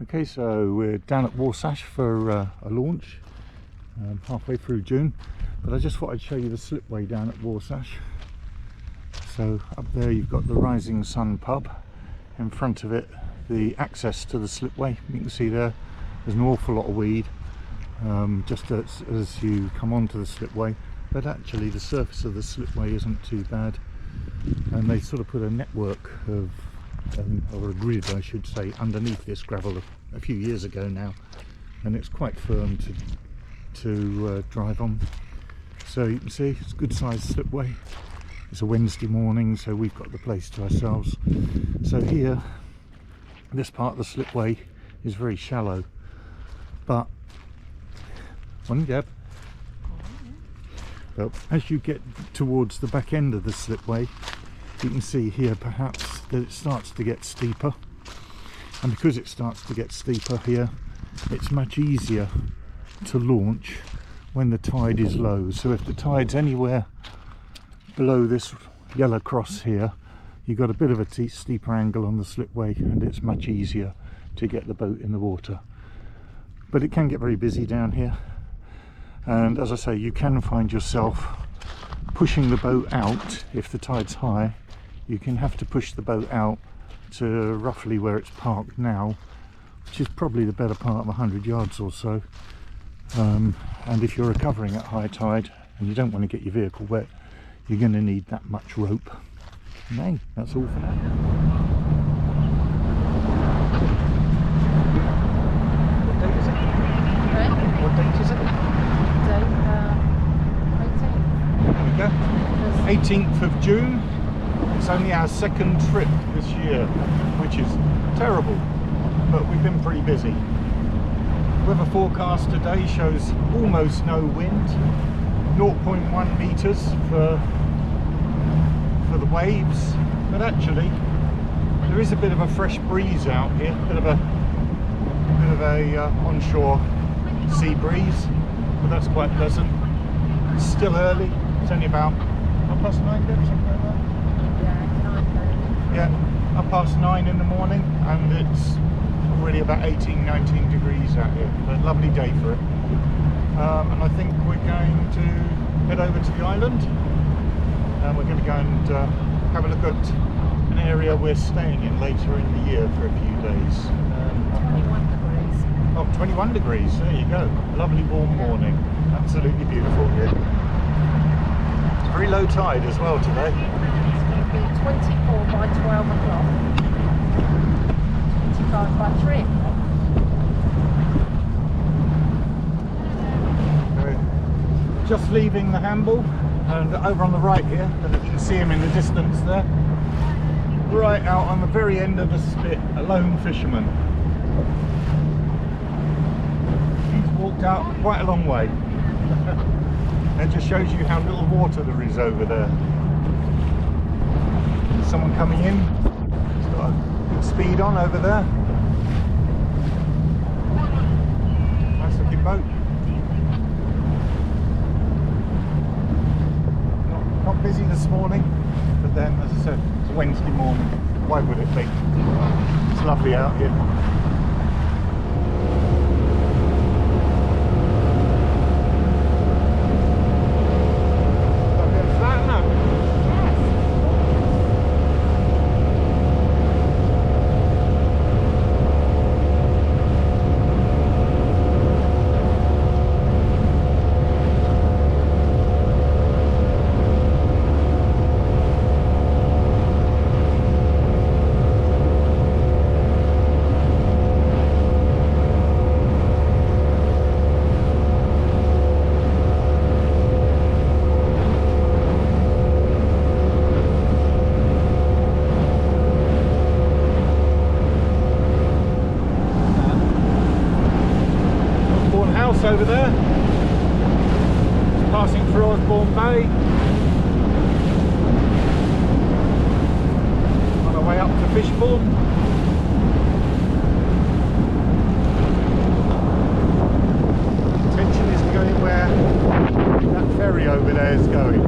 Okay, so we're down at Warsash for a launch halfway through June, but I just thought I'd show you the Slipway down at Warsash. So up there you've got the Rising Sun pub, in front of it the access to the Slipway. You can see there's an awful lot of weed just as you come onto the Slipway, but actually the surface of the Slipway isn't too bad, and they sort of put a network of or a grid I should say underneath this gravel a few years ago now, and it's quite firm to drive on. So you can see it's a good sized slipway. It's a Wednesday morning, so we've got the place to ourselves. So here, this part of the slipway is very shallow, but well, as you get towards the back end of the slipway, you can see here perhaps that it starts to get steeper, and because it starts to get steeper here, it's much easier to launch when the tide is low. So if the tide's anywhere below this yellow cross here, you've got a bit of a steeper angle on the slipway, and it's much easier to get the boat in the water. But it can get very busy down here, and as I say, you can find yourself pushing the boat out. If the tide's high, you can have to push the boat out to roughly where it's parked now, which is probably the better part of 100 yards or so. And if you're recovering at high tide and you don't want to get your vehicle wet, you're going to need that much rope. Okay, that's all for now. What date is it? Right? What date is it? There we go. 18th of June. It's only our second trip this year, which is terrible, but we've been pretty busy. Weather forecast today shows almost no wind, 0.1 meters for the waves, but actually there is a bit of a fresh breeze out here, a bit of a onshore sea breeze, but that's quite pleasant. It's still early. It's only about 9:30, something like that. Yeah, 9:30 in the morning, and it's already about 18-19 degrees out here. A lovely day for it. And I think we're going to head over to the island, and we're going to go and have a look at an area we're staying in later in the year for a few days. 21 degrees. Oh, 21 degrees, there you go. Lovely warm morning. Absolutely beautiful here. It's very low tide as well today. 24 by 12 o'clock, 25 by 3 o'clock. We're just leaving the Hamble, and over on the right here, and you can see him in the distance there, right out on the very end of the spit, a lone fisherman. He's walked out quite a long way. It just shows you how little water there is over there. Someone coming in, he's got a good speed on over there. Nice looking boat. Not busy this morning, but then, as I said, it's a Wednesday morning. Why would it be? It's lovely out here. Over there, passing through Osborne Bay, on our way up to Fishbourne. Intention is to go in where that ferry over there is going.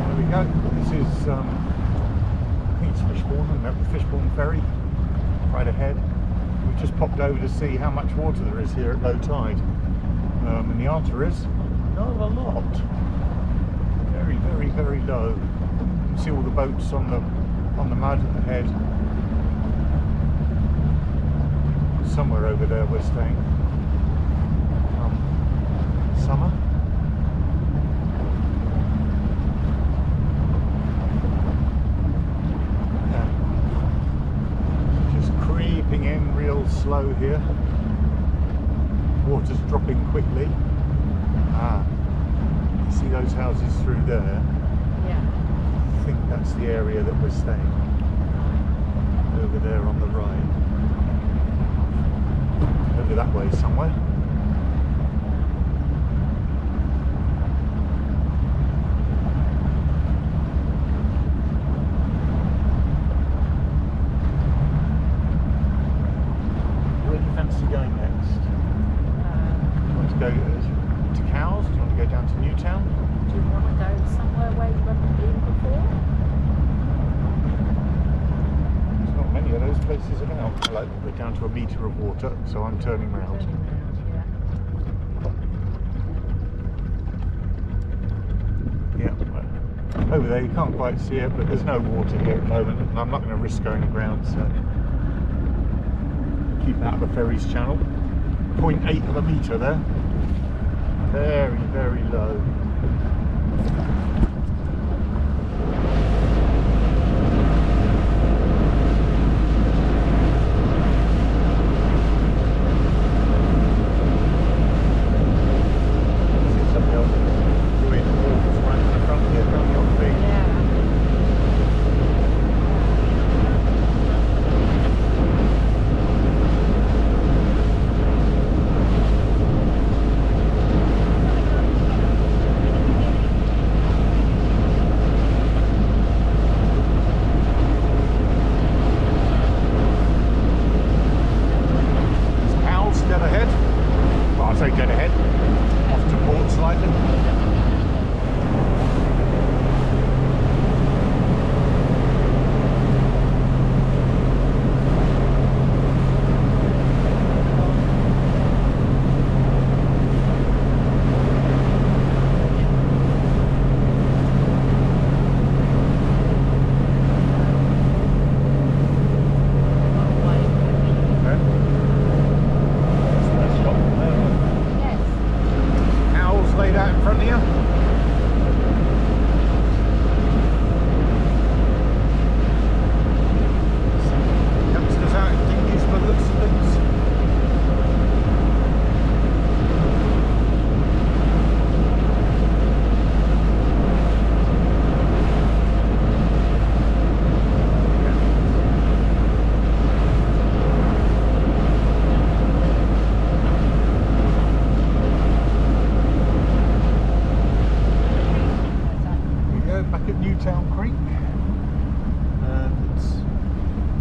There we go. This is I think it's Fishbourne, and the Fishbourne ferry. right ahead. We just popped over to see how much water there is here at low tide, and the answer is not a lot. Very, very, very low. You can see all the boats on the mud ahead. Somewhere over there we're staying. Summer. Creeping in real slow here. Water's dropping quickly. You see those houses through there? Yeah. I think that's the area that we're staying. Over there on the right. Over that way somewhere. Going next? Do you want to go to Cowes? Do you want to go down to Newtown? Do you want to go somewhere where you haven't been before? There's not many of those places about. Like, we're down to a metre of water, so I'm turning round. Yeah. Well, over there you can't quite see it, but there's no water here at the moment, and I'm not going to risk going aground, so keep out of the ferry's channel. 0.8 of a metre there. Very, very low.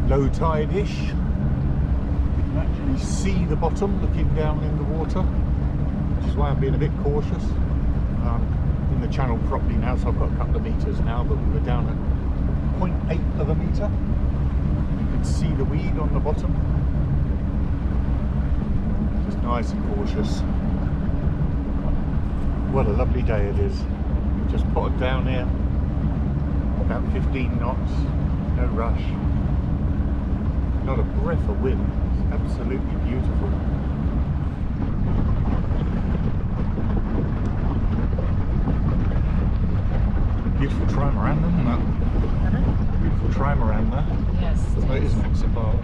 Low tide-ish. You can actually see the bottom looking down in the water, which is why I'm being a bit cautious. In the channel properly now, so I've got a couple of metres now, but we were down at 0.8 of a metre. You can see the weed on the bottom. Just nice and cautious. What a lovely day it is. We just potted down here, about 15 knots, no rush. Not a breath of wind. It's absolutely beautiful. Beautiful trimaran, isn't that? Beautiful trimaran there. Yes. Oh, it isn't exit bar.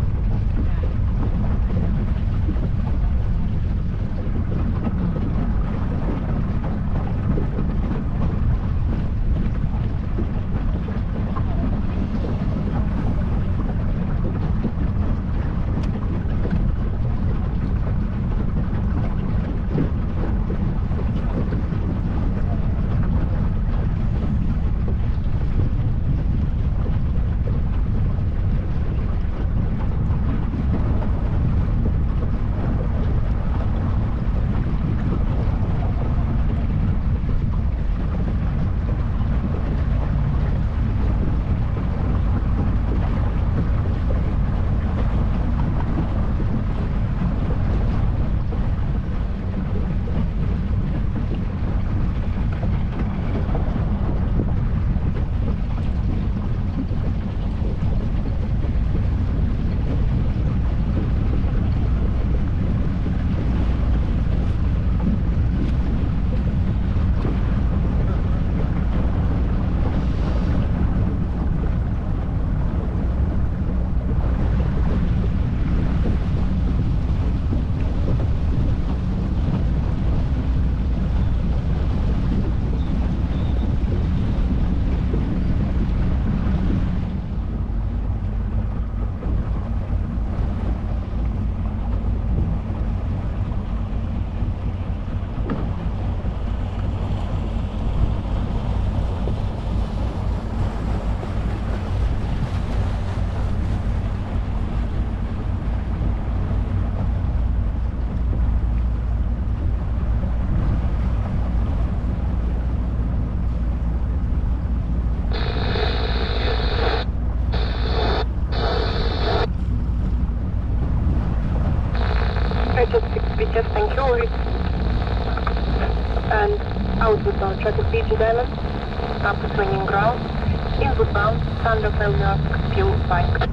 Speed Island, after swinging ground, input bound, Sandra Felnök, fuel 5.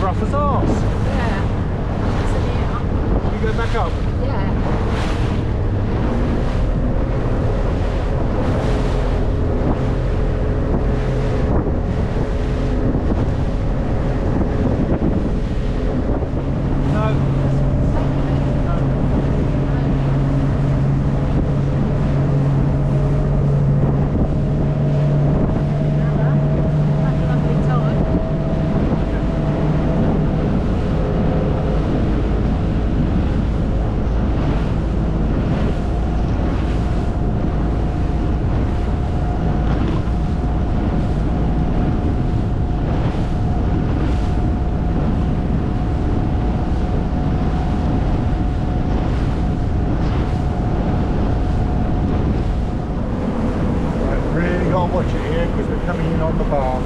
rough as arse. Yeah. Isn't it? You go back up. Yeah. Watch it here because we're coming in on the bar.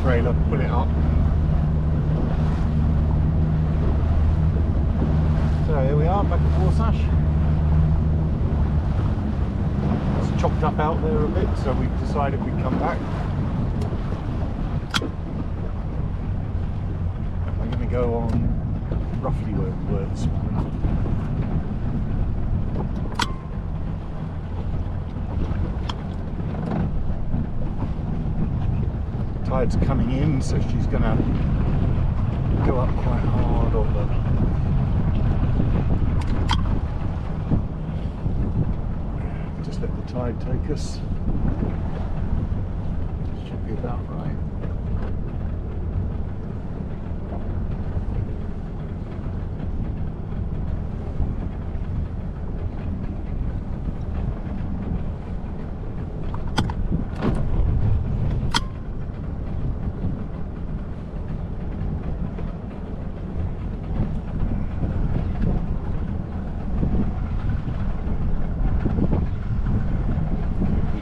trailer, pull it up. So here we are, back at Warsash. It's chopped up out there a bit, so we've decided we'd come back. And we're going to go on roughly where we were this morning. Tide's coming in, so she's going to go up quite hard on the just let the tide take us. Should be about right.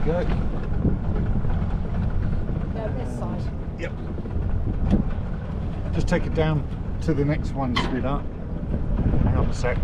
Go. Go this side. Yep. Just take it down to the next one, sweetheart. Hang on a sec.